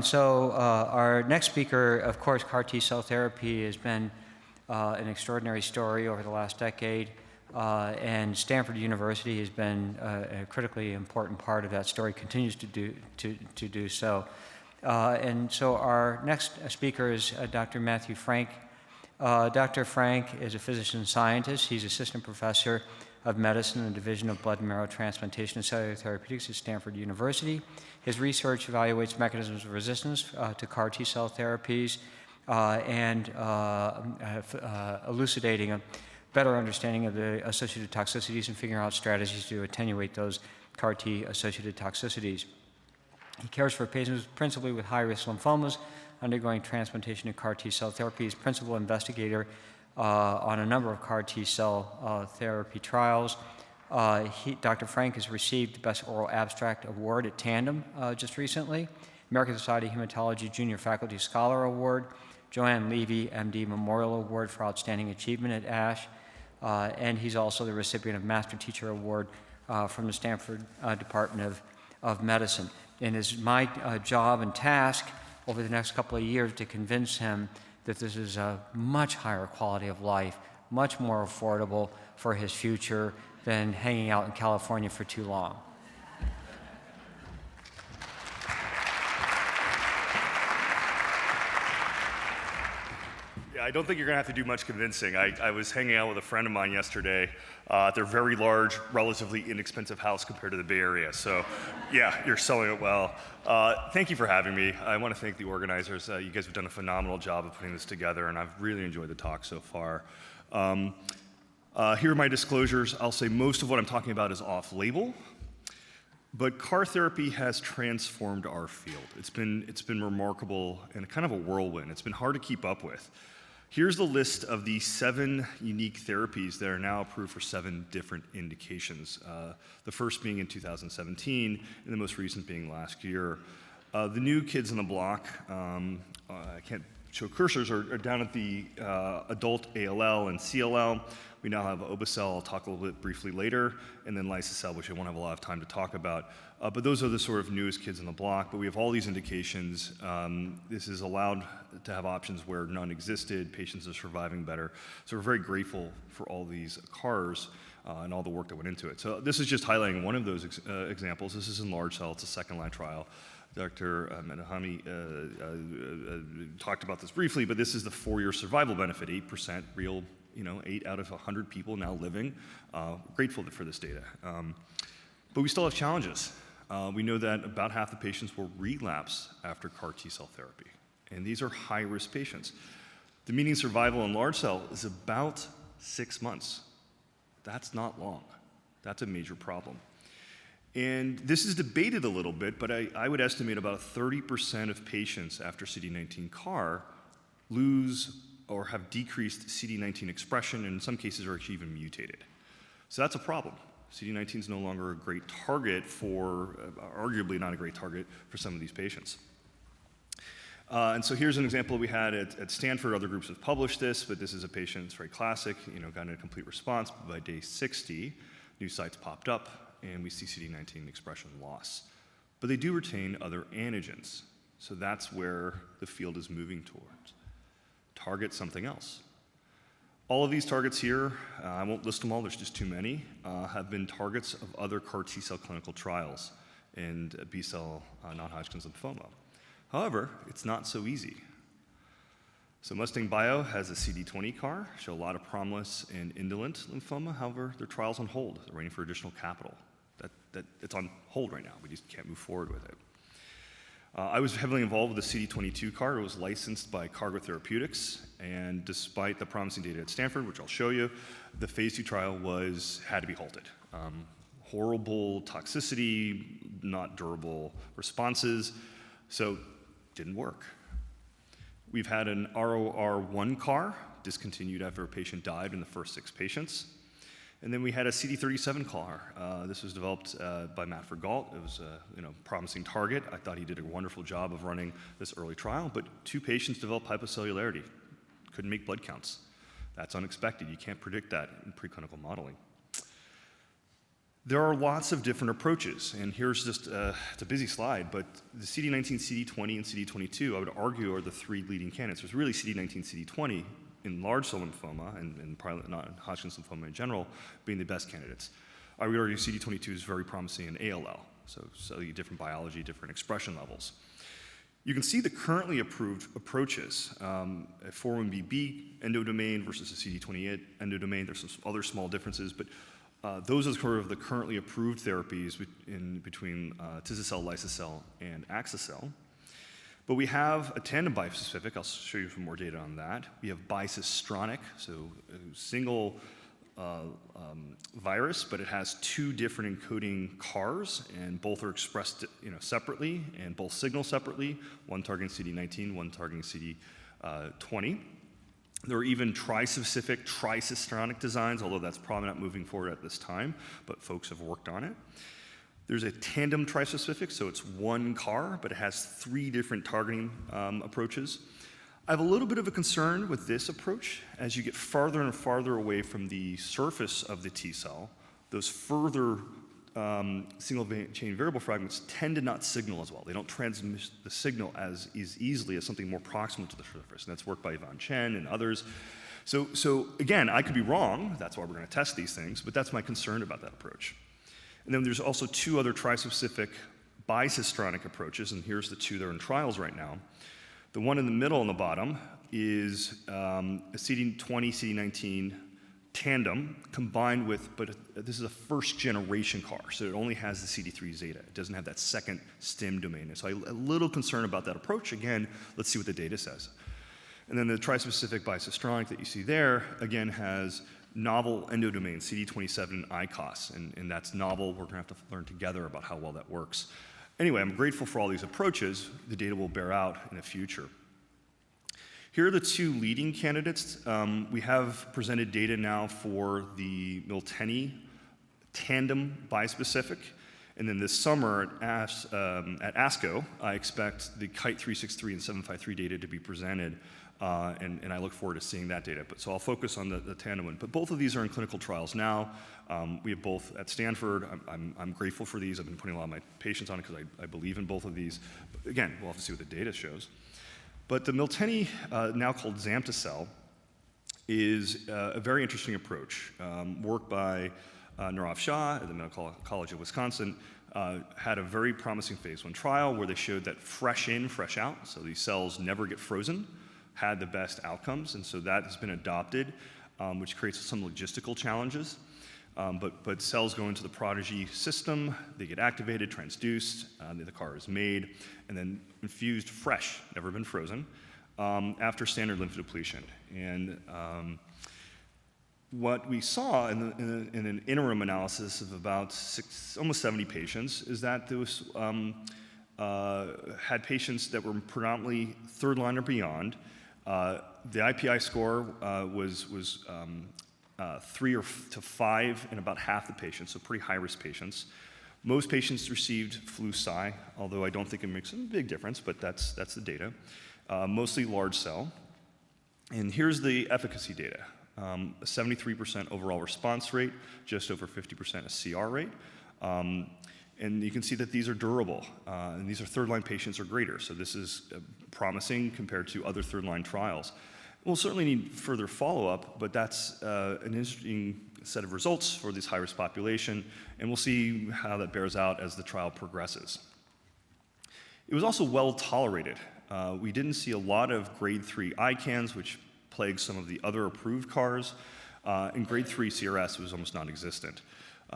So our next speaker, of course, CAR T-cell therapy has been an extraordinary story over the last decade, and Stanford University has been a critically important part of that story, continues to do so. And so our next speaker is Dr. Matthew Frank. Dr. Frank is a physician scientist. He's assistant professor of medicine in the Division of Blood and Marrow Transplantation and Cellular Therapeutics at Stanford University. His research evaluates mechanisms of resistance to CAR T-cell therapies and elucidating a better understanding of the associated toxicities and figuring out strategies to attenuate those CAR T-associated toxicities. He cares for patients principally with high-risk lymphomas undergoing transplantation and CAR T-cell therapy. He's principal investigator on a number of CAR T-cell therapy trials. Dr. Frank has received the Best Oral Abstract Award at Tandem just recently, American Society of Hematology Junior Faculty Scholar Award, Joanne Levy, MD Memorial Award for Outstanding Achievement at ASH, and he's also the recipient of Master Teacher Award from the Stanford Department of Medicine. And it's my job and task over the next couple of years to convince him that this is a much higher quality of life, much more affordable for his future than hanging out in California for too long. I don't think you're going to have to do much convincing. I was hanging out with a friend of mine yesterday at their very large, relatively inexpensive house compared to the Bay Area. So yeah, you're selling it well. Thank you for having me. I want to thank the organizers. You guys have done a phenomenal job of putting this together, and I've really enjoyed the talk so far. Here are my disclosures. I'll say most of what I'm talking about is off-label, but CAR therapy has transformed our field. It's been remarkable and kind of a whirlwind. It's been hard to keep up with. Here's the list of the 7 unique therapies that are now approved for 7 different indications. The first being in 2017, and the most recent being last year. The new kids on the block, I can't show cursors, are down at the adult ALL and CLL. We now have obe-cel, I'll talk a little bit briefly later, and then liso-cel, which I won't have a lot of time to talk about. But those are the sort of newest kids on the block, but we have all these indications. This is allowed to have options where none existed, patients are surviving better. So we're very grateful for all these CARs and all the work that went into it. So this is just highlighting one of those examples. This is in large cell, it's a second-line trial. Dr. Menahami talked about this briefly, but this is the 4-year survival benefit, 8% real, 8 out of 100 people now living. Grateful for this data. But we still have challenges. We know that about half the patients will relapse after CAR T-cell therapy, and these are high-risk patients. The median survival in large cell is about 6 months. That's not long. That's a major problem. And this is debated a little bit, but I would estimate about 30% of patients after CD19 CAR lose or have decreased CD19 expression, and in some cases are actually even mutated. So that's a problem. CD19 is no longer a great target for, arguably not a great target for some of these patients. And so here's an example we had at Stanford. Other groups have published this, but this is a patient, it's very classic, gotten a complete response. But by day 60, new sites popped up, and we see CD19 expression loss. But they do retain other antigens. So that's where the field is moving towards. Target something else. All of these targets here, I won't list them all, there's just too many, have been targets of other CAR T-cell clinical trials and B-cell non-Hodgkin's lymphoma. However, it's not so easy. So Mustang Bio has a CD20 CAR, show a lot of promise in indolent lymphoma. However, their trial's on hold. They're waiting for additional capital. It's on hold right now. We just can't move forward with it. I was heavily involved with the CD22 CAR. It was licensed by Cargo Therapeutics, and despite the promising data at Stanford, which I'll show you, the phase 2 trial had to be halted. Horrible toxicity, not durable responses, so didn't work. We've had an ROR1 CAR discontinued after a patient died in the first 6 patients. And then we had a CD37 CAR. This was developed by Matt Vergault. It was a promising target. I thought he did a wonderful job of running this early trial, but 2 patients developed hypocellularity. Couldn't make blood counts. That's unexpected. You can't predict that in preclinical modeling. There are lots of different approaches, and here's just, it's a busy slide, but the CD19, CD20, and CD22, I would argue, are the three leading candidates. There's really CD19, CD20 in large cell lymphoma, and probably not in Hodgkin's lymphoma in general, being the best candidates. I would argue CD22 is very promising in ALL, so you different biology, different expression levels. You can see the currently approved approaches, a 4-1BB endodomain versus a CD28 endodomain. There's some other small differences, but those are sort of the currently approved therapies between Tizacel, Lysocell, and Axicell. But we have a tandem bispecific. I'll show you some more data on that. We have bicistronic, so a single virus, but it has two different encoding CARs, and both are expressed separately, and both signal separately, one targeting CD19, one targeting CD20. There are even tri-specific, tricistronic designs, although that's probably not moving forward at this time, but folks have worked on it. There's a tandem trispecific, so it's one CAR, but it has three different targeting approaches. I have a little bit of a concern with this approach. As you get farther and farther away from the surface of the T cell, those further single-chain variable fragments tend to not signal as well. They don't transmit the signal as easily as something more proximal to the surface, and that's work by Yvonne Chen and others. So again, I could be wrong. That's why we're going to test these things, but that's my concern about that approach. And then there's also two other trispecific bicistronic approaches, and here's the two that are in trials right now. The one in the middle on the bottom is a CD20, CD19 tandem combined with, but this is a first generation CAR, so it only has the CD3 zeta. It doesn't have that second stem domain. So I'm a little concerned about that approach. Again, let's see what the data says. And then the trispecific bicistronic that you see there, again, has novel endodomain, CD27 ICOS, and that's novel. We're gonna have to learn together about how well that works. Anyway, I'm grateful for all these approaches. The data will bear out in the future. Here are the two leading candidates. We have presented data now for the Miltenyi tandem bispecific, and then this summer at ASCO, I expect the Kite 363 and 753 data to be presented, and I look forward to seeing that data. So I'll focus on the tandem one. But both of these are in clinical trials now. We have both at Stanford. I'm grateful for these. I've been putting a lot of my patients on it because I believe in both of these. But again, we'll have to see what the data shows. But the Miltenyi, now called Zamtacel, is a very interesting approach. Work by Nirav Shah at the Medical College of Wisconsin had a very promising phase 1 trial where they showed that fresh in, fresh out, so these cells never get frozen, had the best outcomes, and so that has been adopted, which creates some logistical challenges. But cells go into the Prodigy system, they get activated, transduced, the CAR is made, and then infused fresh, never been frozen, after standard lymphodepletion. And what we saw in an interim analysis of about almost 70 patients is that there was, had patients that were predominantly third line or beyond. The IPI score was 3 to 5 in about half the patients, so pretty high-risk patients. Most patients received flu-cy, although I don't think it makes a big difference, but that's the data. Mostly large cell. And here's the efficacy data. A 73% overall response rate, just over 50% a CR rate. And you can see that these are durable, and these are third-line patients or greater, so this is promising compared to other third-line trials. We'll certainly need further follow-up, but that's an interesting set of results for this high-risk population, and we'll see how that bears out as the trial progresses. It was also well tolerated. We didn't see a lot of grade 3 ICANS, which plagues some of the other approved CARs, and grade 3 CRS was almost non-existent.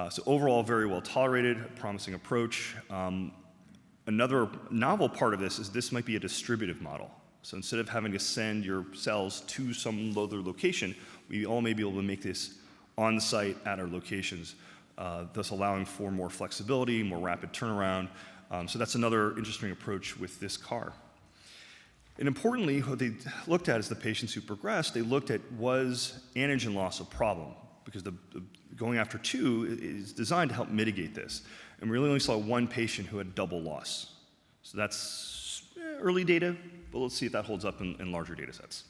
So overall, very well tolerated, promising approach. Another novel part of this might be a distributive model. So instead of having to send your cells to some other location, we all may be able to make this on-site at our locations, thus allowing for more flexibility, more rapid turnaround. So that's another interesting approach with this CAR. And importantly, what they looked at is the patients who progressed, they looked at was antigen loss a problem? Because going after 2 is designed to help mitigate this. And we really only saw 1 patient who had double loss. So that's early data, but let's see if that holds up in larger data sets.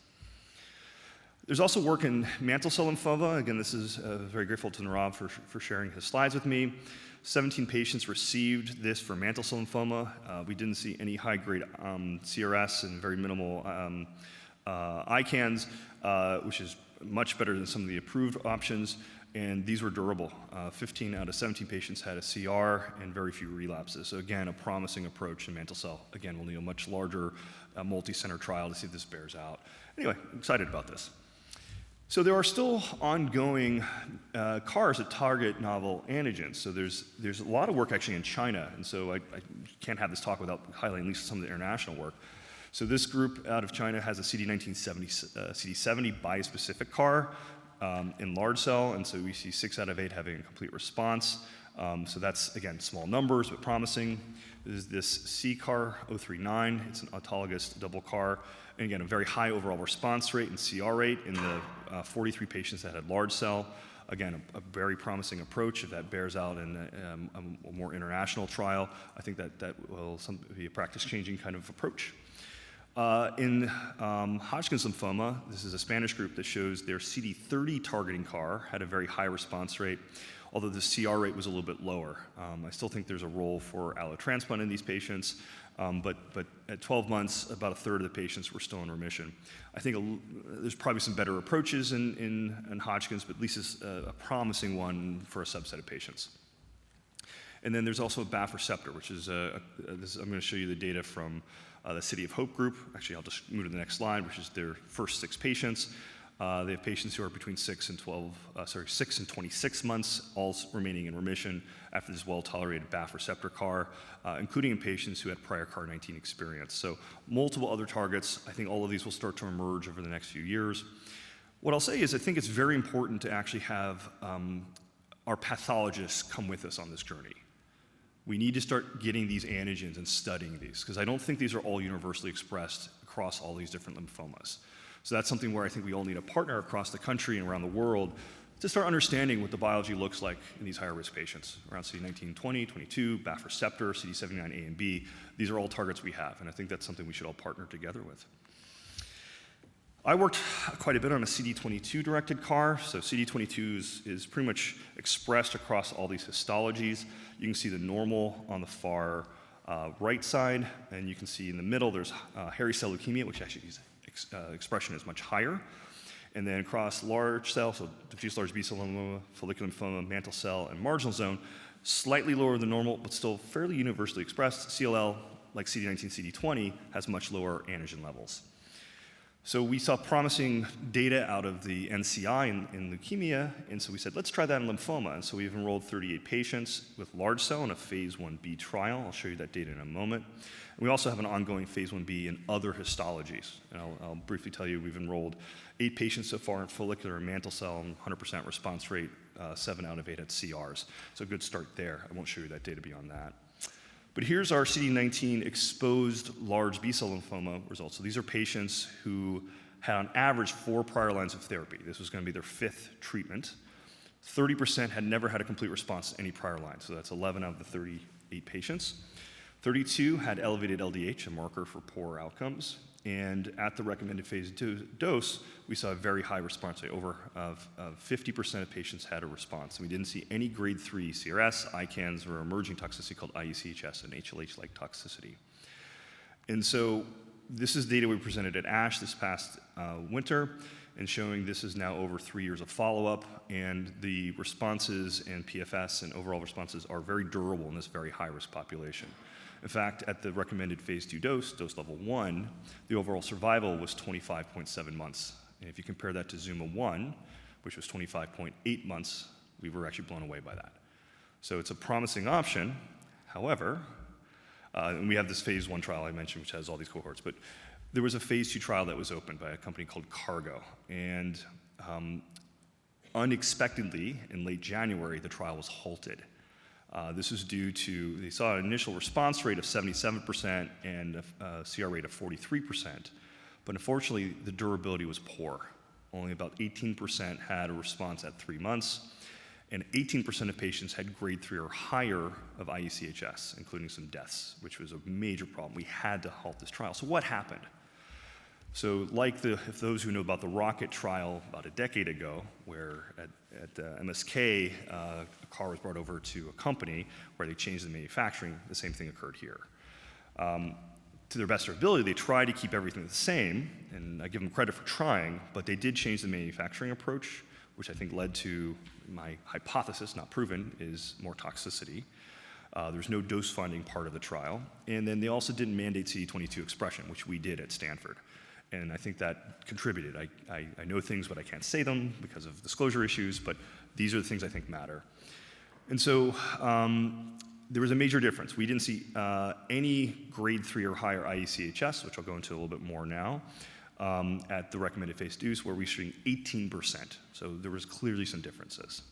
There's also work in mantle cell lymphoma. Again, this is very grateful to Nirav for sharing his slides with me. 17 patients received this for mantle cell lymphoma. We didn't see any high-grade CRS and very minimal ICANS, which is much better than some of the approved options, and these were durable. 15 out of 17 patients had a CR and very few relapses. So again, a promising approach in mantle cell. Again, we'll need a much larger multi-center trial to see if this bears out. Anyway, I'm excited about this. So there are still ongoing CARs that target novel antigens. So there's a lot of work actually in China, and so I can't have this talk without highlighting at least some of the international work. So this group out of China has a CD19/CD70 bispecific CAR in large cell, and so we see 6 out of 8 having a complete response. So that's, again, small numbers, but promising. This is this CCAR-039. It's an autologous double CAR. And again, a very high overall response rate and CR rate in the 43 patients that had large cell. Again, a very promising approach. If that bears out in a more international trial, I think that will be a practice-changing kind of approach. In Hodgkin's lymphoma, this is a Spanish group that shows their CD30 targeting CAR had a very high response rate, although the CR rate was a little bit lower. I still think there's a role for allotransplant in these patients, but at 12 months, about a third of the patients were still in remission. I think there's probably some better approaches in Hodgkin's, but at least it's a promising one for a subset of patients. And then there's also a BAFF receptor, which is, I'm going to show you the data from the City of Hope group. Actually, I'll just move to the next slide, which is their first 6 patients. They have patients who are between 6 and 26 months, all remaining in remission after this well-tolerated BAFF receptor CAR, including in patients who had prior CAR-19 experience. So multiple other targets. I think all of these will start to emerge over the next few years. What I'll say is I think it's very important to actually have our pathologists come with us on this journey. We need to start getting these antigens and studying these, because I don't think these are all universally expressed across all these different lymphomas. So that's something where I think we all need a partner across the country and around the world to start understanding what the biology looks like in these higher risk patients. Around CD19, 20, 22, BAFF receptor, CD79A and B, these are all targets we have, and I think that's something we should all partner together with. I worked quite a bit on a CD22-directed CAR. So CD22 is pretty much expressed across all these histologies. You can see the normal on the far right side, and you can see in the middle there's hairy cell leukemia, which actually expression is much higher. And then across large cell, so diffuse large B-cell lymphoma, follicular lymphoma, mantle cell, and marginal zone, slightly lower than normal, but still fairly universally expressed. CLL, like CD19, CD20, has much lower antigen levels. So we saw promising data out of the NCI in leukemia, and so we said, let's try that in lymphoma. And so we've enrolled 38 patients with large cell in a phase 1b trial. I'll show you that data in a moment. And we also have an ongoing phase 1b in other histologies. And I'll briefly tell you, we've enrolled 8 patients so far in follicular and mantle cell, and 100% response rate, 7 out of 8 had CRs. So a good start there. I won't show you that data beyond that. But here's our CD19 exposed large B-cell lymphoma results. So these are patients who had on average 4 prior lines of therapy. This was going to be their 5th treatment. 30% had never had a complete response to any prior line. So that's 11 out of the 38 patients. 32 had elevated LDH, a marker for poor outcomes. And at the recommended phase dose, we saw a very high response rate. Over 50% of patients had a response. And we didn't see any grade 3 CRS, ICANS, or emerging toxicity called IECHS and HLH-like toxicity. And so this is data we presented at ASH this past winter, and showing this is now over 3 years of follow-up, and the responses and PFS and overall responses are very durable in this very high-risk population. In fact, at the recommended phase 2 dose level 1, the overall survival was 25.7 months. And if you compare that to ZUMA-1, which was 25.8 months, we were actually blown away by that. So it's a promising option. However, and we have this phase 1 trial I mentioned, which has all these cohorts, but there was a phase 2 trial that was opened by a company called Cargo. And unexpectedly, in late January, the trial was halted. This is due to, they saw an initial response rate of 77% and a CR rate of 43%, but unfortunately the durability was poor. Only about 18% had a response at 3 months, and 18% of patients had grade 3 or higher of IECHS, including some deaths, which was a major problem. We had to halt this trial. So what happened? So like if those who know about the rocket trial about a decade ago, where at MSK, a car was brought over to a company where they changed the manufacturing, the same thing occurred here. To their best of their ability, they tried to keep everything the same, and I give them credit for trying, but they did change the manufacturing approach, which I think led to my hypothesis, not proven, is more toxicity. There's no dose-finding part of the trial. And then they also didn't mandate CD22 expression, which we did at Stanford. And I think that contributed. I know things, but I can't say them because of disclosure issues, but these are the things I think matter. And so there was a major difference. We didn't see any grade 3 or higher IECHS, which I'll go into a little bit more now, at the recommended phase dose, where we were shooting 18%. So there was clearly some differences.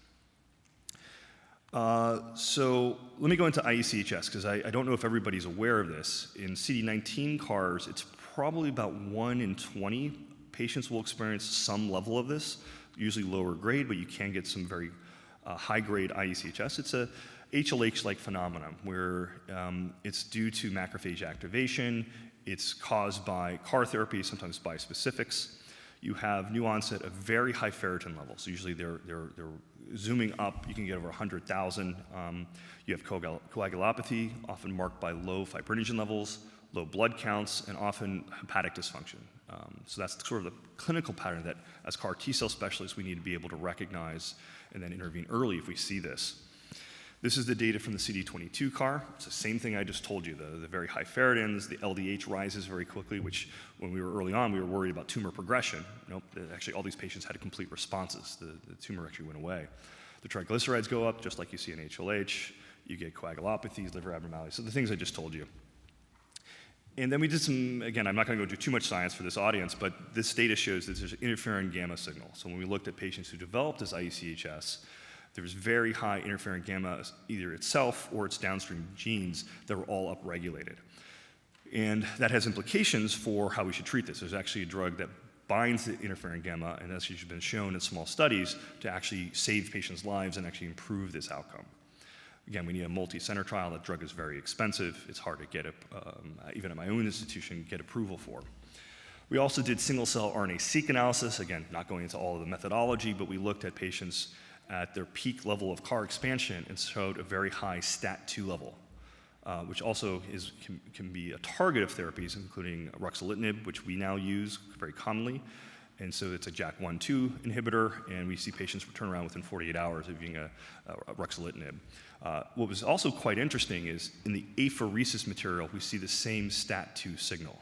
So let me go into IECHS, because I don't know if everybody's aware of this. In CD19 CARs, it's probably about 1 in 20 patients will experience some level of this, usually lower grade, but you can get some very high-grade IECHS. It's a HLH-like phenomenon where it's due to macrophage activation. It's caused by CAR therapy, sometimes bispecifics. You have new onset of very high ferritin levels. So usually they're zooming up. You can get over 100,000. You have coagulopathy, often marked by low fibrinogen levels, low blood counts, and often hepatic dysfunction. So that's sort of the clinical pattern that, as CAR T-cell specialists, we need to be able to recognize and then intervene early if we see this. This is the data from the CD22 CAR. It's the same thing I just told you, the very high ferritins, the LDH rises very quickly, which when we were early on, we were worried about tumor progression. Nope, actually all these patients had complete responses. The tumor actually went away. The triglycerides go up, just like you see in HLH. You get coagulopathies, liver abnormalities, so the things I just told you. And then we did some, again, I'm not going to go into too much science for this audience, but this data shows that there's an interferon gamma signal. So when we looked at patients who developed this IECHS, there was very high interferon gamma, either itself or its downstream genes that were all upregulated. And that has implications for how we should treat this. There's actually a drug that binds the interferon gamma, and that's usually been shown in small studies to actually save patients' lives and actually improve this outcome. Again, we need a multi-center trial. That drug is very expensive. It's hard to get, even at my own institution, get approval for. We also did single-cell RNA-seq analysis. Again, not going into all of the methodology, but we looked at patients at their peak level of CAR expansion and showed a very high STAT2 level, which also can be a target of therapies, including ruxolitinib, which we now use very commonly. And so it's a JAK1/2 inhibitor, and we see patients turn around within 48 hours of using a ruxolitinib. What was also quite interesting is in the apheresis material, we see the same STAT2 signal.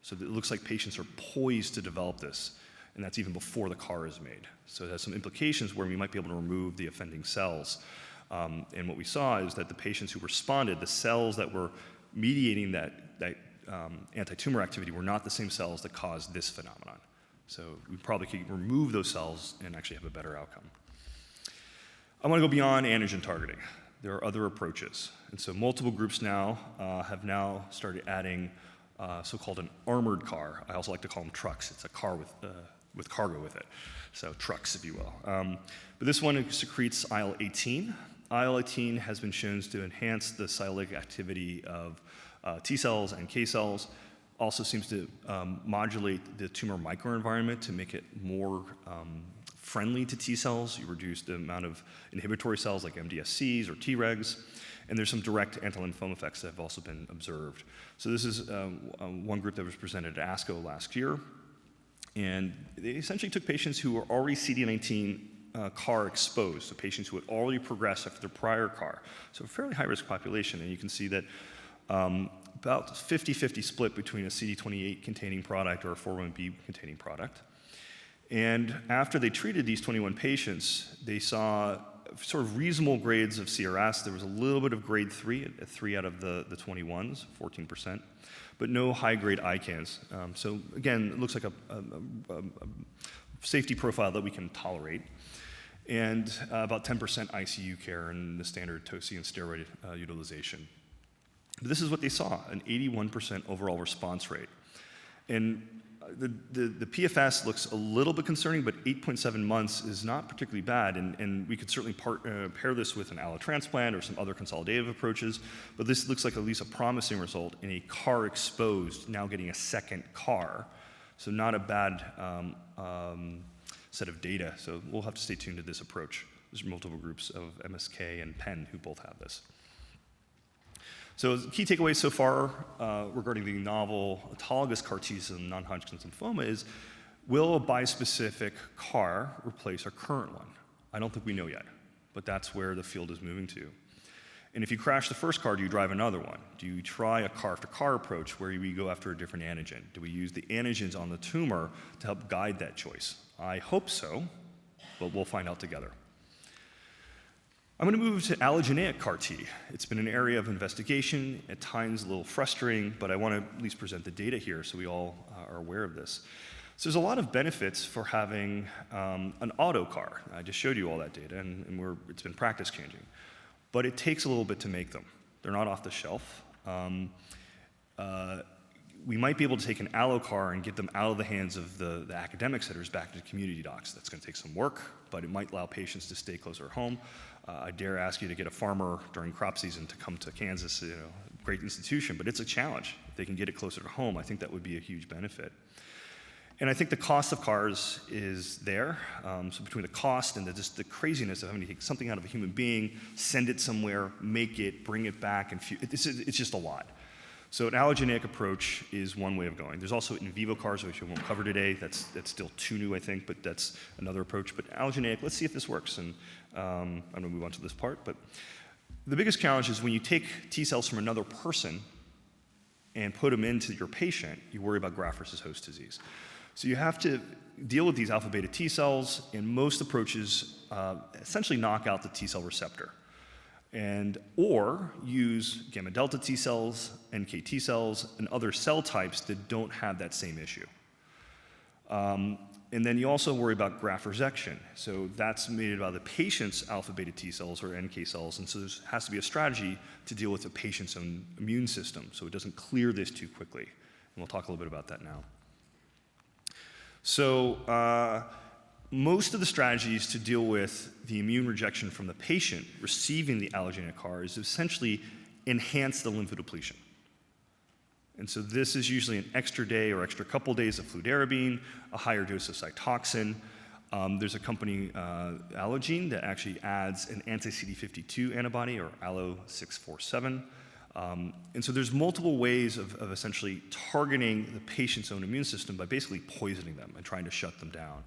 So it looks like patients are poised to develop this, and that's even before the CAR is made. So it has some implications where we might be able to remove the offending cells. And what we saw is that the patients who responded, the cells that were mediating that anti-tumor activity were not the same cells that caused this phenomenon. So we probably could remove those cells and actually have a better outcome. I want to go beyond antigen targeting. There are other approaches. And so multiple groups now have now started adding so-called an armored CAR. I also like to call them trucks. It's a car with cargo with it. So trucks, if you will. But this one secretes IL-18. IL-18 has been shown to enhance the cytolytic activity of T cells and K cells. Also seems to modulate the tumor microenvironment to make it more friendly to T cells. You reduce the amount of inhibitory cells like MDSCs or Tregs. And there's some direct anti-lymphoma effects that have also been observed. So this is one group that was presented at ASCO last year. And they essentially took patients who were already CD19 CAR exposed, so patients who had already progressed after their prior CAR. So a fairly high-risk population. And you can see that about 50-50 split between a CD28 containing product or a 4-1B containing product. And after they treated these 21 patients, they saw sort of reasonable grades of CRS. There was a little bit of grade 3 at 3 out of the 21s, 14%, but no high-grade ICANS. So again, it looks like a safety profile that we can tolerate. And about 10% ICU care and the standard TOCI and steroid utilization. But this is what they saw, an 81% overall response rate. And the PFS looks a little bit concerning, but 8.7 months is not particularly bad, and we could certainly pair this with an allotransplant or some other consolidative approaches, but this looks like at least a promising result in a CAR exposed, now getting a second CAR. So not a bad set of data. So we'll have to stay tuned to this approach. There's multiple groups of MSK and Penn who both have this. So key takeaways so far regarding the novel autologous CAR T-cell non-Hodgkin's lymphoma is, will a bispecific CAR replace our current one? I don't think we know yet, but that's where the field is moving to. And if you crash the first CAR, do you drive another one? Do you try a CAR after CAR approach where we go after a different antigen? Do we use the antigens on the tumor to help guide that choice? I hope so, but we'll find out together. I'm going to move to allogeneic CAR T. It's been an area of investigation, at times a little frustrating, but I want to at least present the data here so we all are aware of this. So there's a lot of benefits for having an auto CAR. I just showed you all that data, and it's been practice changing. But it takes a little bit to make them. They're not off the shelf. We might be able to take an allo CAR and get them out of the hands of the academic centers back to community docs. That's going to take some work, but it might allow patients to stay closer to home. I dare ask you to get a farmer during crop season to come to Kansas, great institution, but it's a challenge. If they can get it closer to home, I think that would be a huge benefit. And I think the cost of CARs is there. So between the cost and just the craziness of having to take something out of a human being, send it somewhere, make it, bring it back, and it's just a lot. So an allogeneic approach is one way of going. There's also in vivo CARs, which I won't cover today. That's still too new, I think, but that's another approach. But allogeneic, let's see if this works. And I'm going to move on to this part. But the biggest challenge is when you take T cells from another person and put them into your patient, you worry about graft versus host disease. So you have to deal with these alpha beta T cells, and most approaches essentially knock out the T cell receptor, or use gamma delta T cells, NK T cells, and other cell types that don't have that same issue. And then you also worry about graft resection. So that's made by the patient's alpha beta T cells or NK cells, and so there has to be a strategy to deal with the patient's own immune system so it doesn't clear this too quickly. And we'll talk a little bit about that now. So most of the strategies to deal with the immune rejection from the patient receiving the allogeneic CAR is essentially enhance the lymphodepletion. And so this is usually an extra day or extra couple days of fludarabine, a higher dose of Cytoxan. There's a company, Allogene, that actually adds an anti-CD52 antibody, or ALLO-647. And so there's multiple ways of essentially targeting the patient's own immune system by basically poisoning them and trying to shut them down.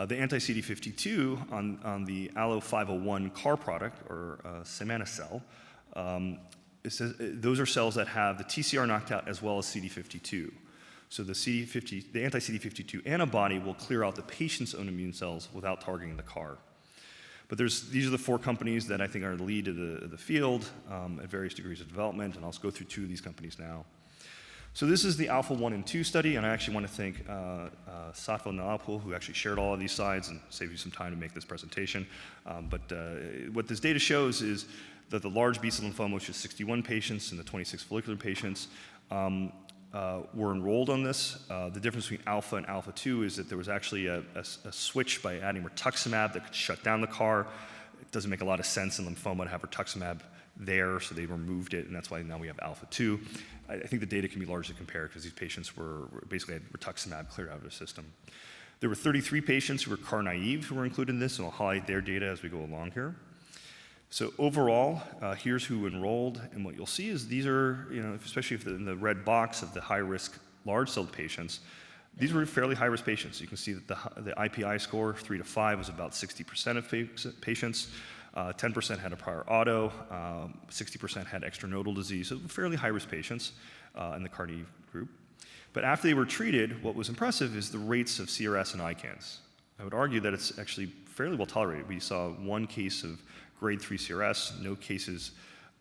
The anti-CD52 on the ALLO-501 CAR product, or Semana-cell, those are cells that have the TCR knocked out as well as CD52. So the anti-CD52 antibody will clear out the patient's own immune cells without targeting the CAR. But these are the 4 companies that I think are the lead of the field at various degrees of development, and I'll go through 2 of these companies now. So this is the Alpha 1 and 2 study, and I actually want to thank Sattva Nalapul, who actually shared all of these slides and saved you some time to make this presentation. But what this data shows is that the large B-cell lymphoma, which is 61 patients, and the 26 follicular patients, were enrolled on this. The difference between alpha and alpha 2 is that there was actually a switch by adding rituximab that could shut down the CAR. It doesn't make a lot of sense in lymphoma to have rituximab there, so they removed it, and that's why now we have alpha 2. I think the data can be largely compared because these patients were basically had rituximab cleared out of their system. There were 33 patients who were CAR naive who were included in this, and I'll highlight their data as we go along here. So overall, here's who enrolled, and what you'll see is these are, especially if in the red box of the high-risk large-celled patients, these were fairly high-risk patients. You can see that the IPI score, 3 to 5, was about 60% of patients. 10% had a prior auto, 60% had extranodal disease, so fairly high-risk patients in the CAR T group. But after they were treated, what was impressive is the rates of CRS and ICANS. I would argue that it's actually fairly well tolerated. We saw 1 case of grade 3 CRS, no cases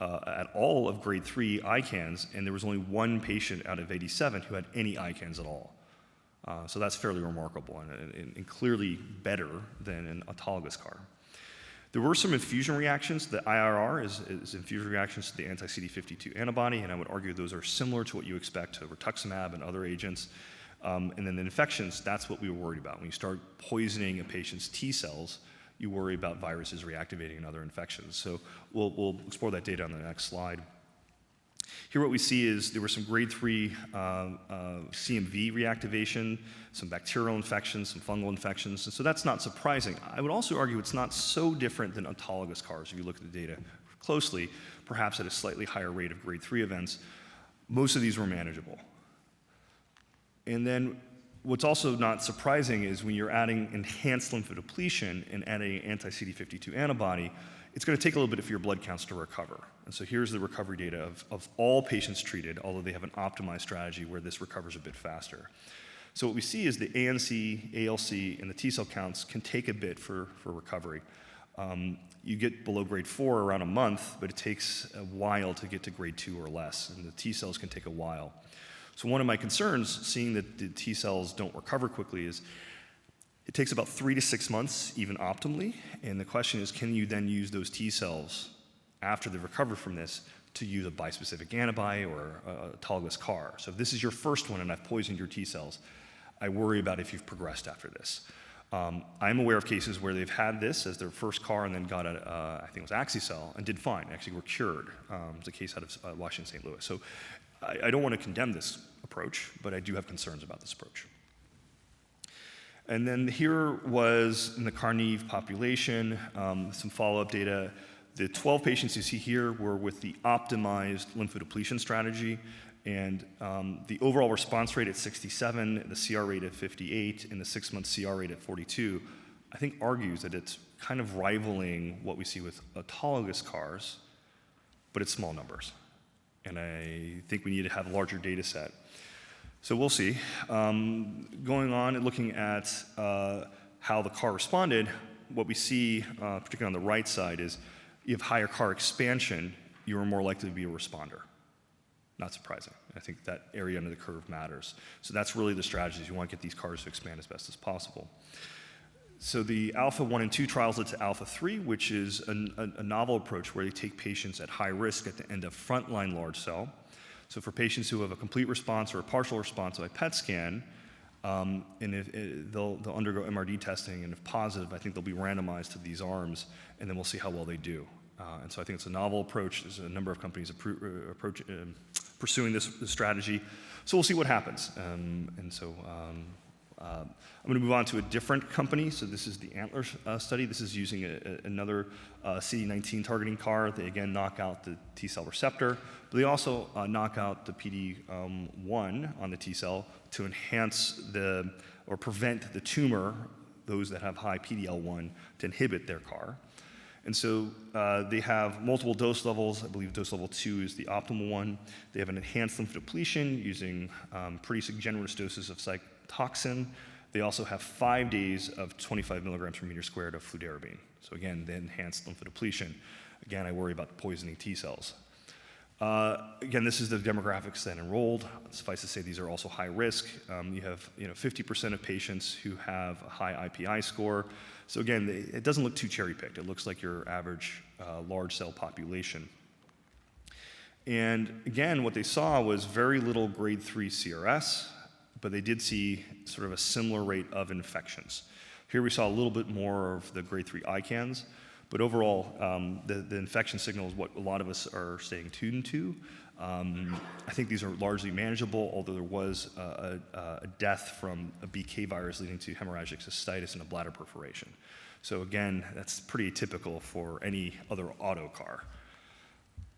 at all of grade 3 ICANS, and there was only 1 patient out of 87 who had any ICANS at all. So that's fairly remarkable and clearly better than an autologous CAR. There were some infusion reactions. The IRR is infusion reactions to the anti-CD52 antibody, and I would argue those are similar to what you expect to rituximab and other agents. And then the infections, that's what we were worried about. When you start poisoning a patient's T cells, you worry about viruses reactivating and other infections. So we'll explore that data on the next slide. Here what we see is there were some grade 3 CMV reactivation, some bacterial infections, some fungal infections, and so that's not surprising. I would also argue it's not so different than autologous CARs if you look at the data closely, perhaps at a slightly higher rate of grade 3 events. Most of these were manageable. And then what's also not surprising is when you're adding enhanced lymphodepletion and adding an anti-CD52 antibody, it's going to take a little bit for your blood counts to recover. And so here's the recovery data of all patients treated, although they have an optimized strategy where this recovers a bit faster. So what we see is the ANC, ALC, and the T cell counts can take a bit for recovery. You get below grade 4 around a month, but it takes a while to get to grade 2 or less, and the T cells can take a while. So one of my concerns, seeing that the T cells don't recover quickly, is it takes about 3 to 6 months, even optimally, and the question is, can you then use those T cells after they recover from this to use a bispecific antibody or a autologous CAR? So if this is your first one and I've poisoned your T cells, I worry about if you've progressed after this. I'm aware of cases where they've had this as their first CAR and then got I think it was Axicell, and did fine, actually were cured. It's a case out of Washington, St. Louis. So I don't want to condemn this approach, but I do have concerns about this approach. And then here was in the CAR-naive population, some follow-up data. The 12 patients you see here were with the optimized lymphodepletion strategy, and the overall response rate at 67, the CR rate at 58, and the 6-month CR rate at 42, I think argues that it's kind of rivaling what we see with autologous CARs, but it's small numbers. And I think we need to have a larger data set. So we'll see. Going on and looking at how the CAR responded, what we see, particularly on the right side, is you have higher CAR expansion, you are more likely to be a responder. Not surprising. I think that area under the curve matters. So that's really the strategy. You want to get these CARs to expand as best as possible. So the Alpha 1 and 2 trials led to Alpha 3, which is a novel approach where they take patients at high risk at the end of frontline large cell. So for patients who have a complete response or a partial response by PET scan, they'll undergo MRD testing, and if positive, I think they'll be randomized to these arms, and then we'll see how well they do. And so I think it's a novel approach. There's a number of companies pursuing this strategy. So we'll see what happens. I'm going to move on to a different company. So this is the Antler study. This is using another CD19 targeting CAR. They again knock out the T cell receptor, but they also knock out the PD-1 on the T cell to enhance or prevent the tumor, those that have high PD-L1, to inhibit their CAR. And so they have multiple dose levels. I believe dose level 2 is the optimal one. They have an enhanced lymphodepletion using pretty generous doses of cytoxin. They also have 5 days of 25 milligrams per meter squared of fludarabine. So again, the enhanced lymphodepletion. Again, I worry about poisoning T cells. Again, this is the demographics that enrolled. Suffice to say, these are also high risk. You have 50% of patients who have a high IPI score. So again, it doesn't look too cherry-picked. It looks like your average large cell population. And again, what they saw was very little grade 3 CRS, but they did see sort of a similar rate of infections. Here we saw a little bit more of the grade 3 ICANS, but overall, the infection signal is what a lot of us are staying tuned to. I think these are largely manageable, although there was a death from a BK virus leading to hemorrhagic cystitis and a bladder perforation. So again, that's pretty typical for any other auto CAR.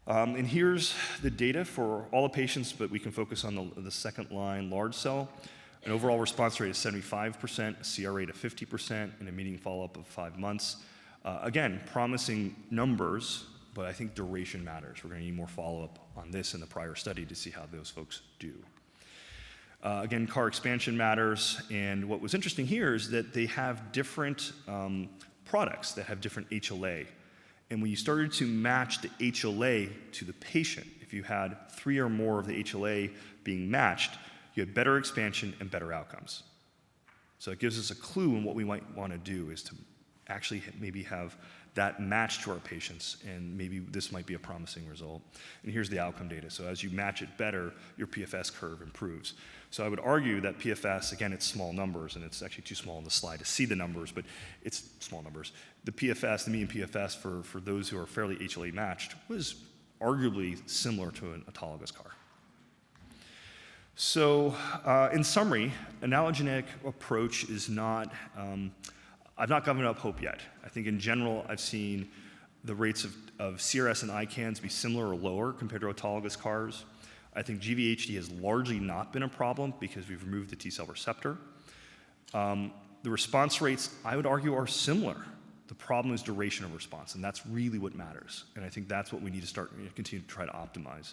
And here's the data for all the patients, but we can focus on the second line large cell. An overall response rate of 75%, a CR rate of 50%, and a median follow-up of 5 months. Again, promising numbers, but I think duration matters. We're going to need more follow-up on this in the prior study to see how those folks do. Again, CAR expansion matters, and what was interesting here is that they have different products that have different HLA. And when you started to match the HLA to the patient, if you had 3 or more of the HLA being matched, you had better expansion and better outcomes. So it gives us a clue on what we might want to do is to actually maybe have that matched to our patients, and maybe this might be a promising result. And here's the outcome data. So as you match it better, your PFS curve improves. So I would argue that PFS, again, it's small numbers, and it's actually too small on the slide to see the numbers, but it's small numbers. The PFS, the median PFS for those who are fairly HLA matched was arguably similar to an autologous CAR. So in summary, an allogeneic approach is not, I've not given up hope yet. I think in general, I've seen the rates of CRS and ICANS be similar or lower compared to autologous CARs. I think GVHD has largely not been a problem because we've removed the T-cell receptor. The response rates, I would argue, are similar. The problem is duration of response, and that's really what matters. And I think that's what we need to start, continue to try to optimize.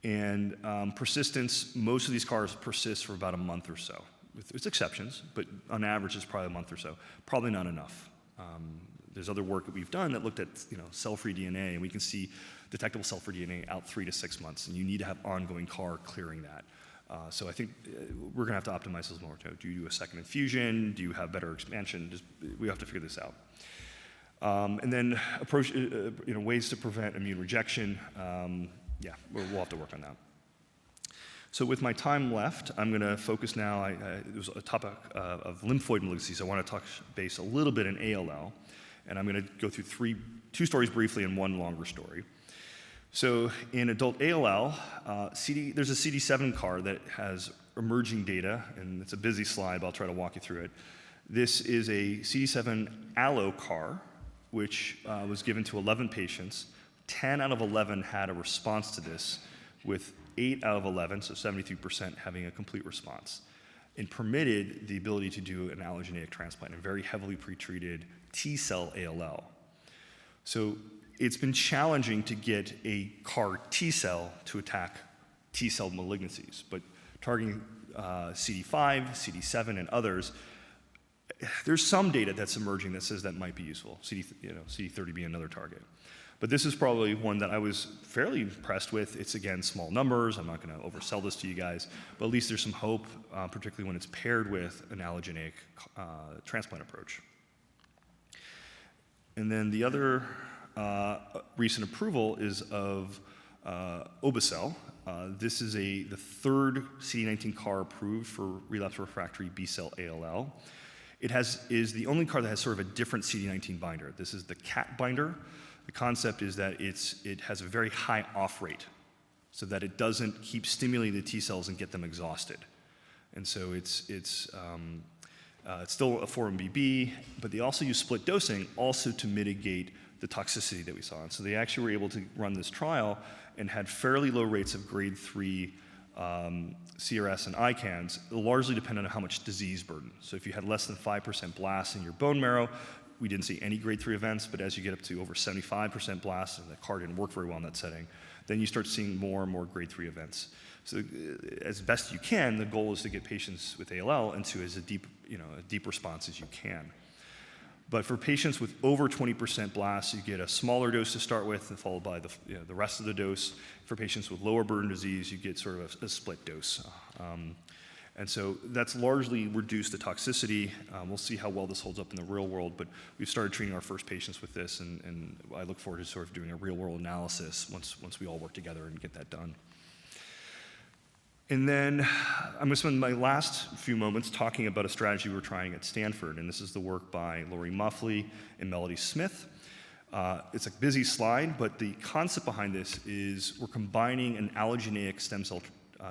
And persistence, most of these CARs persist for about a month or so. There's exceptions, but on average it's probably a month or so. Probably not enough. There's other work that we've done that looked at cell-free DNA, and we can see detectable cell-free DNA out 3 to 6 months, and you need to have ongoing CAR clearing that. So I think we're going to have to optimize those more. Do you do a second infusion? Do you have better expansion? We have to figure this out. And then approach, ways to prevent immune rejection. Yeah, we'll have to work on that. So with my time left, I'm going to focus now. It was a topic of lymphoid malignancies. I want to touch base a little bit in ALL, and I'm going to go through two stories briefly and one longer story. So in adult ALL, there's a CD7 CAR that has emerging data, and it's a busy slide, but I'll try to walk you through it. This is a CD7 allo CAR, which was given to 11 patients. 10 out of 11 had a response to this, with 8 out of 11, so 73%, having a complete response, and permitted the ability to do an allogeneic transplant in very heavily pretreated T-cell ALL. So it's been challenging to get a CAR T-cell to attack T-cell malignancies, but targeting CD5, CD7, and others, there's some data that's emerging that says that might be useful, CD30 being another target. But this is probably one that I was fairly impressed with. It's, again, small numbers. I'm not going to oversell this to you guys, but at least there's some hope, particularly when it's paired with an allogeneic transplant approach. And then the other recent approval is of obe-cel. This is the third CD19 CAR approved for relapsed refractory B-cell ALL. It is the only CAR that has sort of a different CD19 binder. This is the CAT binder. The concept is that it has a very high off rate, so that it doesn't keep stimulating the T cells and get them exhausted. And so it's still a 4-1BB, but they also use split dosing also to mitigate the toxicity that we saw. And so they actually were able to run this trial and had fairly low rates of grade 3 CRS and ICANS, largely dependent on how much disease burden. So if you had less than 5% blasts in your bone marrow, we didn't see any grade 3 events, but as you get up to over 75% blasts, and the CAR didn't work very well in that setting, then you start seeing more and more grade 3 events. So as best you can, the goal is to get patients with ALL into as a deep response as you can. But for patients with over 20% blasts, you get a smaller dose to start with, and followed by the rest of the dose. For patients with lower burden disease, you get sort of a split dose. And so that's largely reduced the toxicity. We'll see how well this holds up in the real world, but we've started treating our first patients with this, and I look forward to sort of doing a real world analysis once we all work together and get that done. And then I'm going to spend my last few moments talking about a strategy we're trying at Stanford, and this is the work by Lori Muffley and Melody Smith. It's a busy slide, but the concept behind this is we're combining an allogeneic stem cell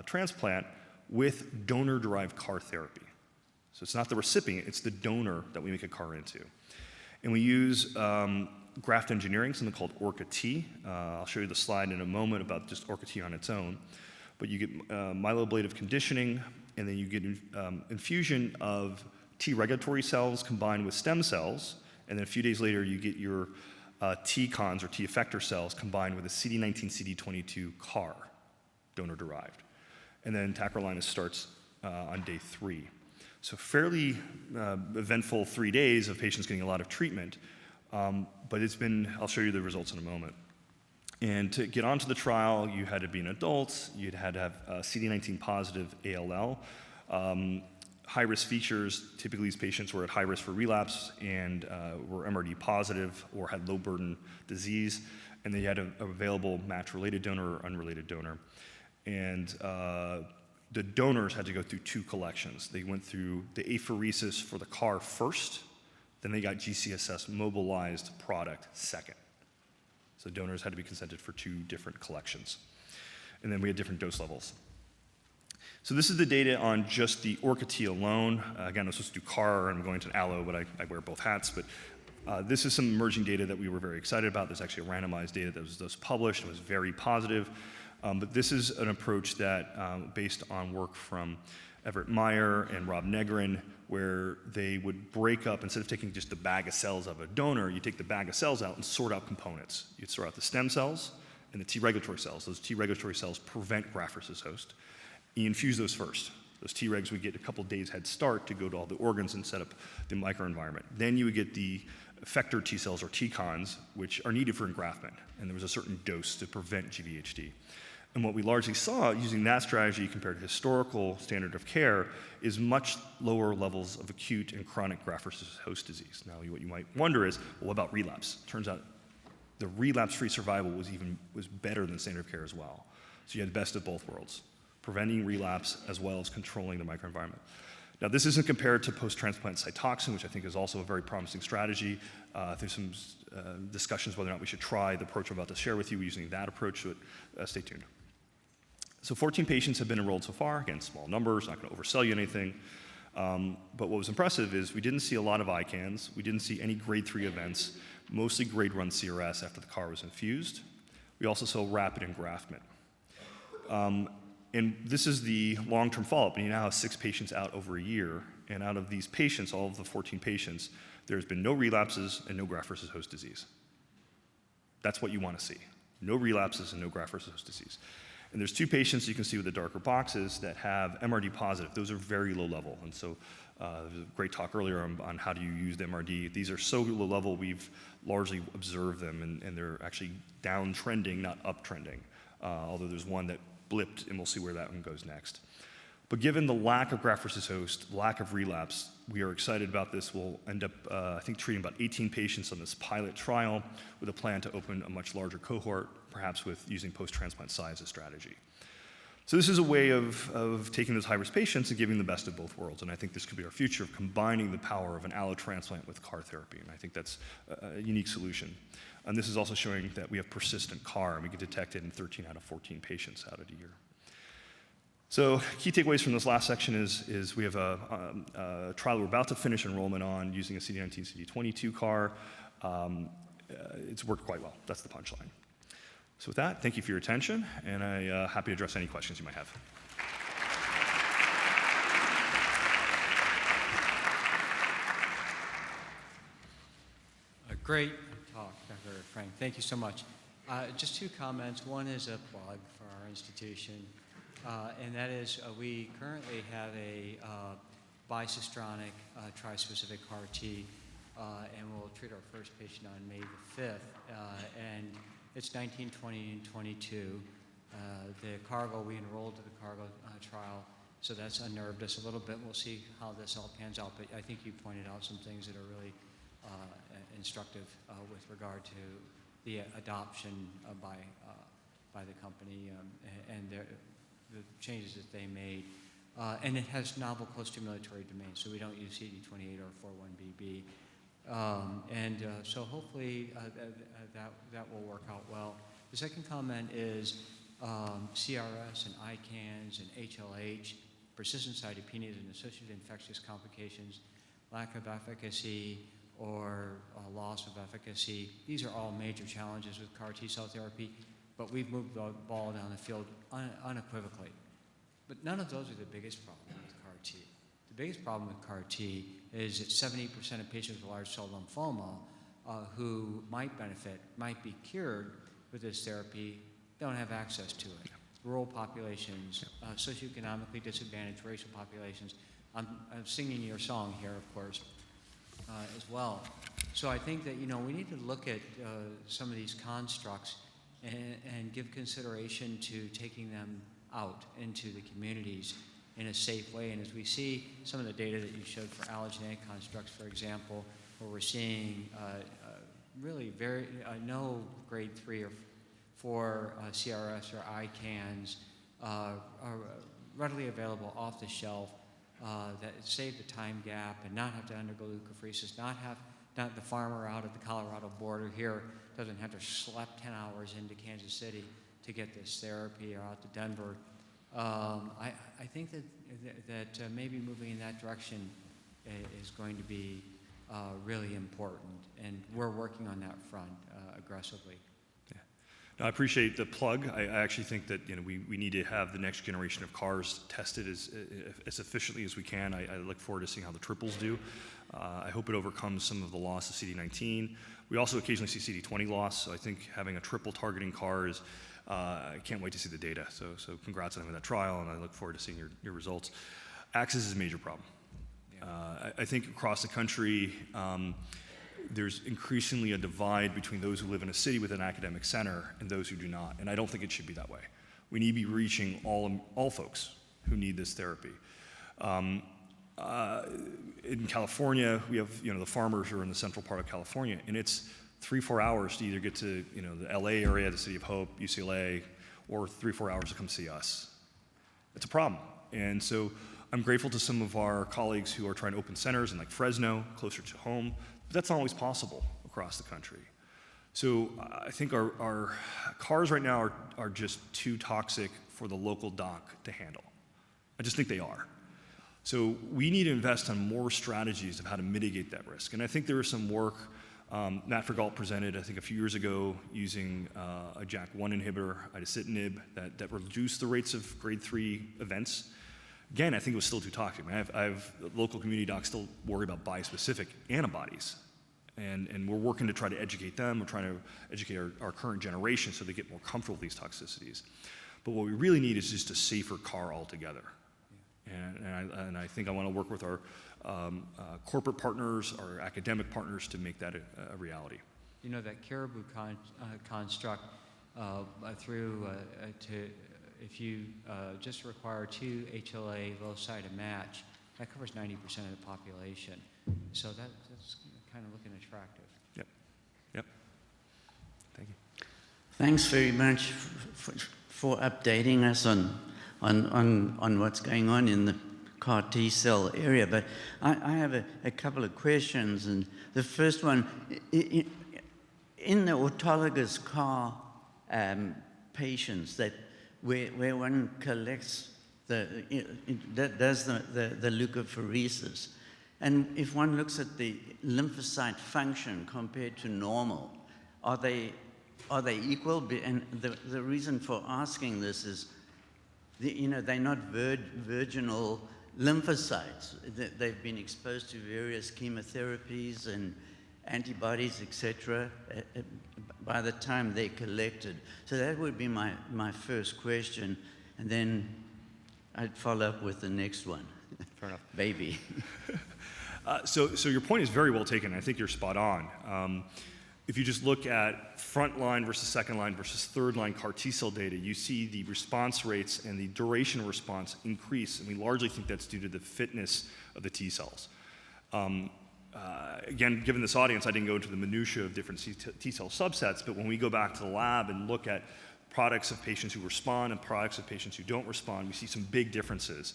transplant with donor-derived CAR therapy. So it's not the recipient, it's the donor that we make a CAR into. And we use graft engineering, something called ORCA-T. I'll show you the slide in a moment about just ORCA-T on its own. But you get myeloablative conditioning, and then you get infusion of T regulatory cells combined with stem cells, and then a few days later you get your T-cons or T effector cells combined with a CD19, CD22 CAR, donor-derived. And then tacrolimus starts on day 3. So fairly eventful 3 days of patients getting a lot of treatment, but I'll show you the results in a moment. And to get onto the trial, you had to be an adult, you had to have CD19 positive ALL. High-risk features, typically these patients were at high risk for relapse and were MRD positive or had low burden disease, and they had an available match-related donor or unrelated donor. And the donors had to go through 2 collections. They went through the apheresis for the CAR first, then they got GCSS mobilized product second. So donors had to be consented for 2 different collections. And then we had different dose levels. So this is the data on just the ORCA-T alone. Again, I'm supposed to do CAR, and I'm going to allo, but I wear both hats. But this is some emerging data that we were very excited about. There's actually a randomized data that was published and was very positive. But this is an approach that, based on work from Everett Meyer and Rob Negrin, where they would break up, instead of taking just the bag of cells of a donor, you take the bag of cells out and sort out components. You'd sort out the stem cells and the T regulatory cells. Those T regulatory cells prevent graft versus host. You infuse those first. Those Tregs would get a couple days head start to go to all the organs and set up the microenvironment. Then you would get the effector T cells, or TCONs, which are needed for engraftment. And there was a certain dose to prevent GVHD. And what we largely saw using that strategy compared to historical standard of care is much lower levels of acute and chronic graft versus host disease. Now, what you might wonder is, well, what about relapse? Turns out the relapse-free survival was better than standard of care as well. So you had the best of both worlds, preventing relapse as well as controlling the microenvironment. Now, this isn't compared to post-transplant Cytoxin, which I think is also a very promising strategy. There's some discussions whether or not we should try the approach I'm about to share with you using that approach, so stay tuned. So 14 patients have been enrolled so far. Again, small numbers, not going to oversell you anything. But what was impressive is we didn't see a lot of ICANS. We didn't see any grade 3 events, mostly grade 1 CRS after the CAR was infused. We also saw rapid engraftment. And this is the long-term follow-up. And you now have 6 patients out over a year. And out of these patients, all of the 14 patients, there's been no relapses and no graft versus host disease. That's what you want to see. No relapses and no graft versus host disease. And there's 2 patients you can see with the darker boxes that have MRD positive. Those are very low level. And so there's a great talk earlier on how do you use the MRD. These are so low level, we've largely observed them, and they're actually downtrending, not uptrending. Although there's one that blipped, and we'll see where that one goes next. But given the lack of graft versus host, lack of relapse, we are excited about this. We'll end up, I think, treating about 18 patients on this pilot trial with a plan to open a much larger cohort, perhaps with using post-transplant Cy as a strategy. So this is a way of taking those high-risk patients and giving the best of both worlds. And I think this could be our future of combining the power of an allotransplant with CAR therapy. And I think that's a unique solution. And this is also showing that we have persistent CAR, and we can detect it in 13 out of 14 patients out of a year. So key takeaways from this last section is we have a trial we're about to finish enrollment on using a CD19, CD22 CAR. It's worked quite well. That's the punchline. So with that, thank you for your attention, and I'm happy to address any questions you might have. A great talk, Dr. Frank. Thank you so much. Just 2 comments. One is a plug for our institution. And that is we currently have a bicistronic trispecific CAR T, and we'll treat our first patient on May the 5th. And it's 19, 20, and 22. The cargo, we enrolled to the cargo trial, so that's unnerved us a little bit. We'll see how this all pans out, but I think you pointed out some things that are really instructive with regard to the adoption by the company and the changes that they made. And it has novel co-stimulatory domains, so we don't use CD28 or 41BB. So hopefully that will work out well. The second comment is CRS and ICANS and HLH, persistent cytopenias and associated infectious complications, lack of efficacy or loss of efficacy. These are all major challenges with CAR T-cell therapy, but we've moved the ball down the field unequivocally. But none of those are the biggest problem with CAR T. The biggest problem with CAR T is that 70% of patients with large cell lymphoma who might benefit, might be cured with this therapy, don't have access to it. Rural populations, socioeconomically disadvantaged racial populations. I'm singing your song here, of course, as well. So I think that, we need to look at some of these constructs and give consideration to taking them out into the communities in a safe way. And as we see some of the data that you showed for allogeneic constructs, for example, where we're seeing really no grade 3 or 4 CRS or ICANS are readily available off the shelf, that save the time gap and not have to undergo leukapheresis, not have not the farmer out at the Colorado border here doesn't have to schlep 10 hours into Kansas City to get this therapy, or out to Denver. I think that maybe moving in that direction is going to be really important, and we're working on that front aggressively. Yeah. No, I appreciate the plug. I actually think that we need to have the next generation of cars tested as efficiently as we can. I look forward to seeing how the triples do. I hope it overcomes some of the loss of CD19. We also occasionally see CD20 loss, so I think having a triple targeting car is, I can't wait to see the data. So congrats on having that trial, and I look forward to seeing your results. Access is a major problem. Yeah. I think across the country, there's increasingly a divide between those who live in a city with an academic center and those who do not, and I don't think it should be that way. We need to be reaching all folks who need this therapy. In California, we have the farmers who are in the central part of California, and it's 3-4 hours to either get to the LA area, the City of Hope, UCLA, or 3-4 hours to come see us. It's a problem, and so I'm grateful to some of our colleagues who are trying to open centers in like Fresno, closer to home, but that's not always possible across the country. So I think our cars right now are just too toxic for the local doc to handle. I just think they are. So we need to invest on more strategies of how to mitigate that risk. And I think there is some work, Matt Fergalt presented, I think a few years ago, using a JAK1 inhibitor, itacitinib, that reduced the rates of grade 3 events. Again, I think it was still too toxic. I have local community docs still worry about bispecific antibodies. And we're working to try to educate them. We're trying to educate our current generation so they get more comfortable with these toxicities. But what we really need is just a safer car altogether. And I think I want to work with our corporate partners, our academic partners to make that a reality. That caribou construct if you just require 2 HLA loci to match, that covers 90% of the population. So that's kind of looking attractive. Yep. Thank you. Thanks very much for updating us on what's going on in the CAR T-cell area. But I have a couple of questions. And the first one, in the autologous CAR patients where one collects does the leukapheresis, and if one looks at the lymphocyte function compared to normal, are they equal? And the reason for asking this is, they're not virginal lymphocytes. They've been exposed to various chemotherapies and antibodies, etc., by the time they're collected. So that would be my first question, and then I'd follow up with the next one. Fair enough. Baby. So your point is very well taken. I think you're spot on. If you just look at front line versus second line versus third line CAR T-cell data, you see the response rates and the duration of response increase, and we largely think that's due to the fitness of the T-cells. Again, given this audience, I didn't go into the minutia of different T-cell subsets, but when we go back to the lab and look at products of patients who respond and products of patients who don't respond, we see some big differences.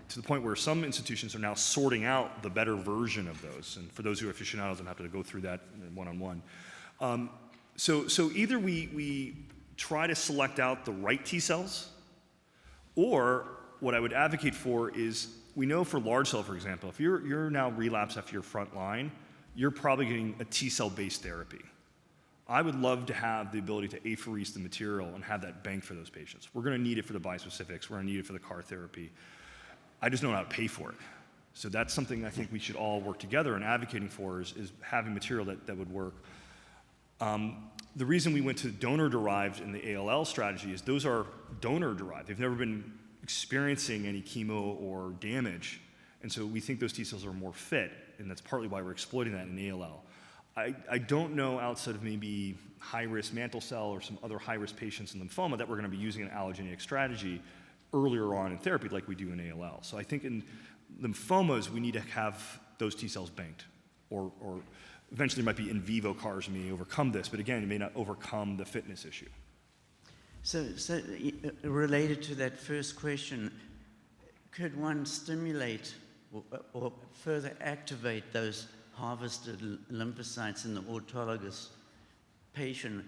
To the point where some institutions are now sorting out the better version of those. And for those who are aficionados, I'm happy to go through that one-on-one. So either we try to select out the right T cells, or what I would advocate for is, we know for large cell, for example, if you're now relapsed after your front line, you're probably getting a T cell based therapy. I would love to have the ability to apherese the material and have that bank for those patients. We're going to need it for the bispecifics. We're going to need it for the CAR therapy. I just don't know how to pay for it. So that's something I think we should all work together in advocating for is having material that would work. The reason we went to donor-derived in the ALL strategy is those are donor-derived. They've never been experiencing any chemo or damage. And so we think those T cells are more fit, and that's partly why we're exploiting that in ALL. I don't know, outside of maybe high-risk mantle cell or some other high-risk patients in lymphoma, that we're going to be using an allogeneic strategy earlier on in therapy like we do in ALL. So I think in lymphomas, we need to have those T cells banked, or eventually there might be in vivo CARs may overcome this, but again, it may not overcome the fitness issue. So related to that first question, could one stimulate or further activate those harvested lymphocytes in the autologous patient,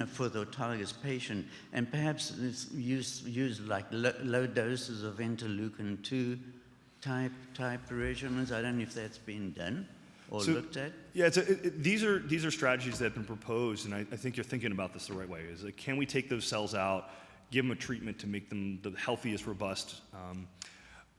for the autologous patient, and perhaps it's use like low doses of interleukin-2 type regimens. I don't know if that's been done or looked at. Yeah, these are strategies that have been proposed, and I think you're thinking about this the right way. Is like, can we take those cells out, give them a treatment to make them the healthiest, robust?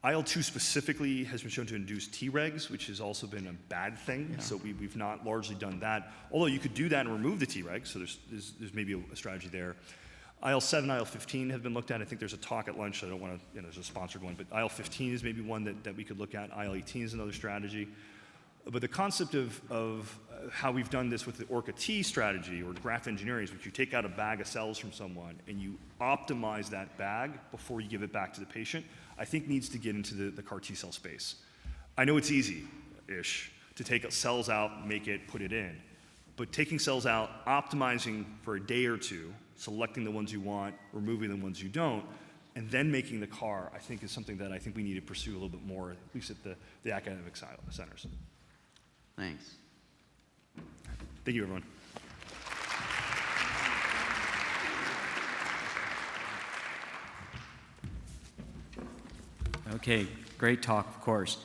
IL-2 specifically has been shown to induce Tregs, which has also been a bad thing. Yeah. So we've not largely done that. Although you could do that and remove the Tregs, so there's maybe a strategy there. IL-7, IL-15 have been looked at. I think there's a talk at lunch. I don't want to, there's a sponsored one, but IL-15 is maybe one that we could look at. IL-18 is another strategy. But the concept of how we've done this with the ORCA-T strategy or graft engineering is, which you take out a bag of cells from someone and you optimize that bag before you give it back to the patient, I think needs to get into the CAR T cell space. I know it's easy-ish to take cells out, make it, put it in. But taking cells out, optimizing for a day or two, selecting the ones you want, removing the ones you don't, and then making the CAR, I think is something that I think we need to pursue a little bit more, at least at the academic centers. Thanks. Thank you, everyone. Okay, great talk, of course.